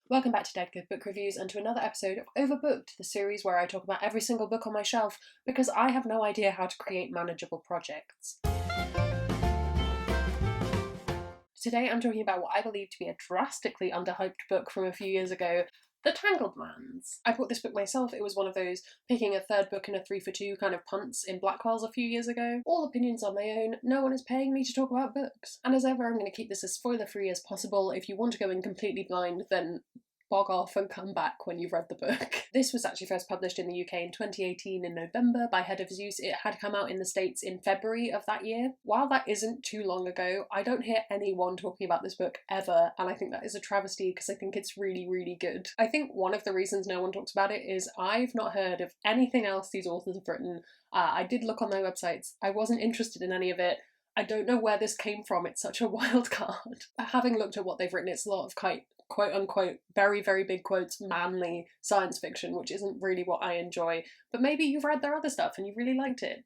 Welcome back to Dead Good Book Reviews and to another episode of Overbooked, the series where I talk about every single book on my shelf because I have no idea how to create manageable projects. Today I'm talking about what I believe to be a drastically underhyped book from a few years ago, The Tangled. I bought this book myself. It was one of those picking a third book in a 3 for 2 kind of punts in Blackwell's a few years ago. All opinions on my own, no one is paying me to talk about books. And as ever, I'm going to keep this as spoiler free as possible. If you want to go in completely blind, then bog off and come back when you've read the book. This was actually first published in the UK in 2018 in November by Head of Zeus. It had come out in the States in February of that year. While that isn't too long ago, I don't hear anyone talking about this book ever, and I think that is a travesty because I think it's really, really good. I think one of the reasons no one talks about it is I've not heard of anything else these authors have written. I did look on their websites. I wasn't interested in any of it. I don't know where this came from. It's such a wild card. Having looked at what they've written, it's a lot of quote unquote, very, very big quotes, manly science fiction, which isn't really what I enjoy. But maybe you've read their other stuff and you really liked it.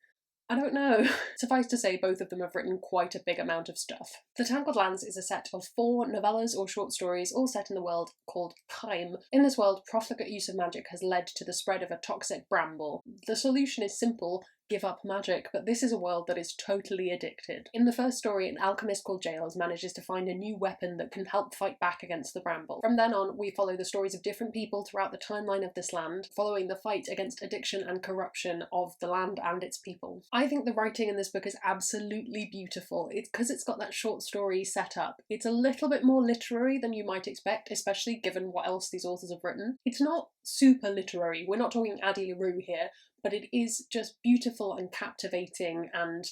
I don't know. Suffice to say, both of them have written quite a big amount of stuff. The Tangled Lands is a set of 4 novellas or short stories, all set in the world called Kime. In this world, profligate use of magic has led to the spread of a toxic bramble. The solution is simple: give up magic, but this is a world that is totally addicted. In the first story, an alchemist called Giles manages to find a new weapon that can help fight back against the bramble. From then on, we follow the stories of different people throughout the timeline of this land, following the fight against addiction and corruption of the land and its people. I think the writing in this book is absolutely beautiful. It's because it's got that short story set up. It's a little bit more literary than you might expect, especially given what else these authors have written. It's not super literary. We're not talking Addie LaRue here, but it is just beautiful and captivating and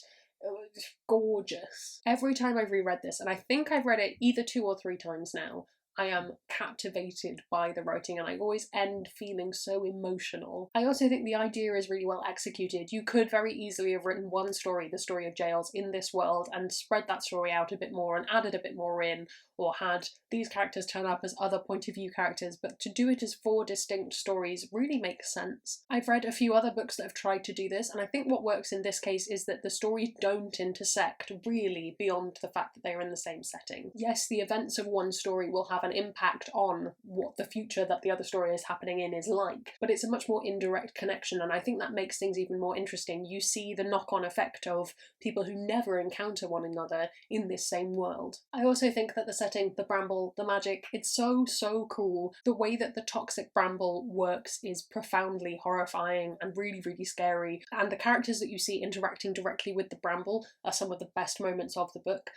gorgeous. Every time I've reread this, and I think I've read it either 2 or 3 times now, I am captivated by the writing and I always end feeling so emotional. I also think the idea is really well executed. You could very easily have written one story, the story of Giles, in this world and spread that story out a bit more and added a bit more in, or had these characters turn up as other point of view characters, but to do it as 4 distinct stories really makes sense. I've read a few other books that have tried to do this, and I think what works in this case is that the stories don't intersect really beyond the fact that they're in the same setting. Yes, the events of one story will have an impact on what the future that the other story is happening in is like, but it's a much more indirect connection, and I think that makes things even more interesting. You see the knock-on effect of people who never encounter one another in this same world. I also think that the setting, the bramble, the magic, it's so cool. The way that the toxic bramble works is profoundly horrifying and really, really scary, and the characters that you see interacting directly with the bramble are some of the best moments of the book.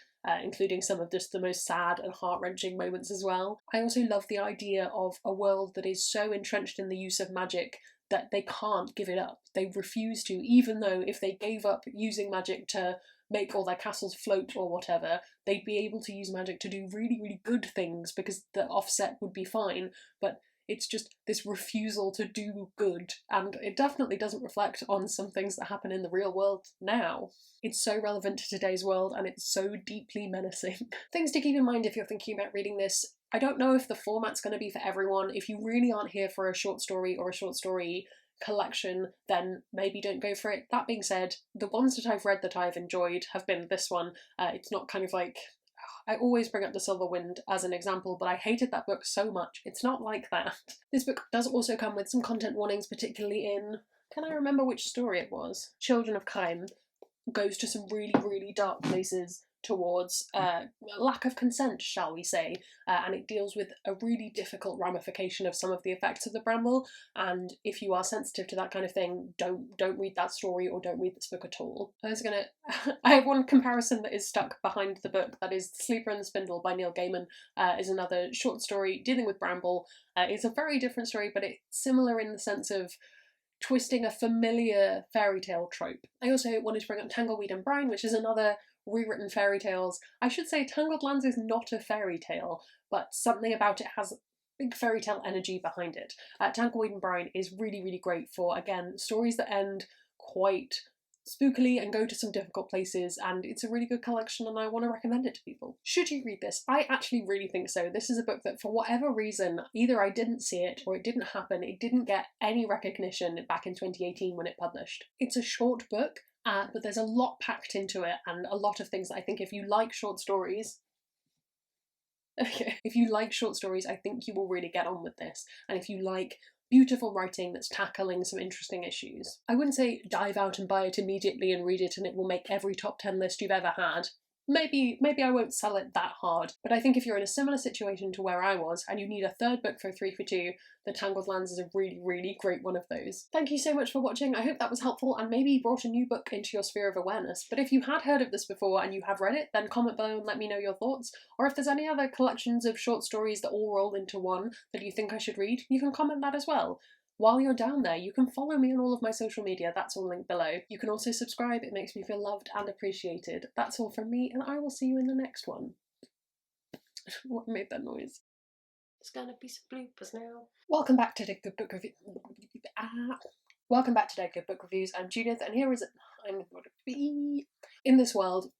Including some of just the most sad and heart-wrenching moments as well. I also love the idea of a world that is so entrenched in the use of magic that they can't give it up. They refuse to, even though if they gave up using magic to make all their castles float or whatever, they'd be able to use magic to do really, really good things because the offset would be fine, but it's just this refusal to do good, and it definitely doesn't reflect on some things that happen in the real world now. It's so relevant to today's world, and it's so deeply menacing. Things to keep in mind if you're thinking about reading this: I don't know if the format's going to be for everyone. If you really aren't here for a short story or a short story collection, then maybe don't go for it. That being said, the ones that I've read that I've enjoyed have been this one. It's not kind of like... I always bring up The Silver Wind as an example, but I hated that book so much. It's not like that. This book does also come with some content warnings, particularly in... can I remember which story it was? Children of Kime goes to some really, really dark places towards lack of consent, shall we say, and it deals with a really difficult ramification of some of the effects of the bramble, and if you are sensitive to that kind of thing, don't read that story or don't read this book at all. I have one comparison that is stuck behind the book, that is The Sleeper and the Spindle by Neil Gaiman. Is another short story dealing with bramble. It's a very different story, but it's similar in the sense of twisting a familiar fairy tale trope. I also wanted to bring up Tangled and Brine, which is another rewritten fairy tales. I should say Tangled Lands is not a fairy tale, but something about it has big fairy tale energy behind it. Tangled and Brine is really, really great for, again, stories that end quite spookily and go to some difficult places, and it's a really good collection and I want to recommend it to people. Should you read this? I actually really think so. This is a book that for whatever reason, either I didn't see it or it didn't happen, it didn't get any recognition back in 2018 when it published. It's a short book, but there's a lot packed into it and a lot of things that I think if you like short stories, If you like short stories, I think you will really get on with this. And if you like beautiful writing that's tackling some interesting issues, I wouldn't say dive out and buy it immediately and read it and it will make every top 10 list you've ever had. Maybe I won't sell it that hard, but I think if you're in a similar situation to where I was and you need a third book for 3 for 2, The Tangled Lands is a really, really great one of those. Thank you so much for watching. I hope that was helpful and maybe brought a new book into your sphere of awareness. But if you had heard of this before and you have read it, then comment below and let me know your thoughts. Or if there's any other collections of short stories that all roll into one that you think I should read, you can comment that as well. While you're down there, you can follow me on all of my social media, that's all linked below. You can also subscribe, it makes me feel loved and appreciated. That's all from me, and I will see you in the next one. What made that noise? There's gonna be some bloopers now. Welcome back to Dead Good Book Review. Welcome back to Dead Good Book Reviews. I'm Judith, and here is I'm in this world.